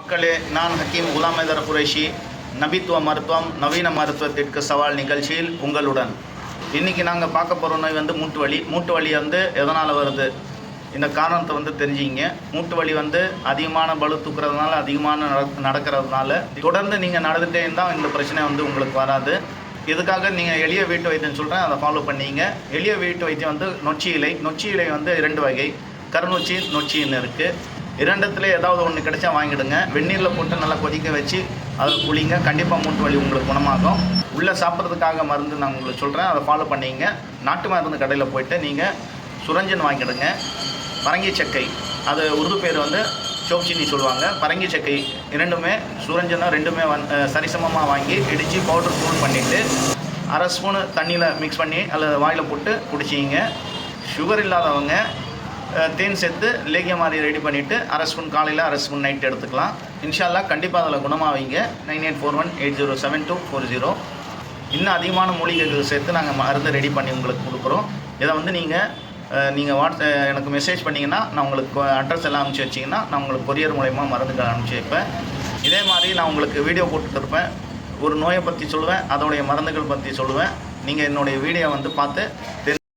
மக்களே, நான் ஹக்கீம் குலாம் ஹைதர் குறைஷி. நபித்துவ மருத்துவம் நவீன மருத்துவத்திற்கு சவால் நிகழ்ச்சியில் உங்களுடன். இன்றைக்கி நாங்கள் பார்க்க போகிற நோய் வந்து மூட்டு வலி. மூட்டு வலி வந்து எதனால் வருது, இந்த காரணத்தை வந்து தெரிஞ்சிங்க. மூட்டு வலி வந்து அதிகமான பளு தூக்குறதுனால, அதிகமான நடக்கிறதுனால தொடர்ந்து நீங்கள் நடந்துகிட்டே இருந்தால் இந்த பிரச்சனை வந்து உங்களுக்கு வராது. இதுக்காக நீங்கள் எளிய வீட்டு வைத்தியம் சொல்கிறேன், அதை ஃபாலோ பண்ணிங்க. எளிய வீட்டு வைத்தியம் வந்து நொச்சி இலை. நொச்சி இலை வந்து 2 வகை, கருநொச்சி நொச்சின்னு இருக்குது. இரண்டத்துல ஏதாவது ஒன்று கிடைச்சா வாங்கிடுங்க. வெந்நீரில் போட்டு நல்லா கொதிக்க வச்சு அதில் குளிங்க. கண்டிப்பாக மூட்டு வலி உங்களுக்கு குணமாகும். உள்ளே சாப்பிட்றதுக்காக மருந்து நான் உங்களுக்கு சொல்கிறேன், அதை ஃபாலோ பண்ணிங்க. நாட்டு மருந்து கடையில் போய்ட்டு நீங்கள் சுரஞ்சன் வாங்கிடுங்க. பரங்கி சக்கை, அது உருது பேர் வந்து சோப்சினி சொல்லுவாங்க. பரங்கி சக்கை இரண்டுமே, சுரஞ்சனும் ரெண்டுமே சரிசமமாக வாங்கி இடித்து பவுடர் தூள் பண்ணிவிட்டு 1/2 ஸ்பூனு தண்ணியில் மிக்ஸ் பண்ணி அதில் வாயில் போட்டு குடிச்சிங்க. சுகர் இல்லாதவங்க தேன் சேர்த்து லேகியம் மாதிரி ரெடி பண்ணிவிட்டு 1/2 ஸ்பூன் காலையில் 1/2 ஸ்பூன் நைட் எடுத்துக்கலாம். இன்ஷால்லா கண்டிப்பாக அதில் குணமாவீங்க. 9841807240. இன்னும் அதிகமான மூலிகைகள் சேர்த்து நாங்கள் மருந்து ரெடி பண்ணி உங்களுக்கு கொடுக்குறோம். இதை வந்து நீங்கள் எனக்கு மெசேஜ் பண்ணிங்கன்னா நான் உங்களுக்கு அட்ரஸ் எல்லாம் அனுப்பிச்சி வச்சிங்கன்னா நான் உங்களுக்கு கொரியர் மூலயமா மருந்துகள் அனுப்பிச்சி வைப்பேன். இதே மாதிரி நான் உங்களுக்கு வீடியோ போட்டுருப்பேன். ஒரு நோயை பற்றி சொல்லுவேன், அதோடைய மருந்துகள் பற்றி சொல்லுவேன். நீங்கள் என்னுடைய வீடியோ வந்து பார்த்து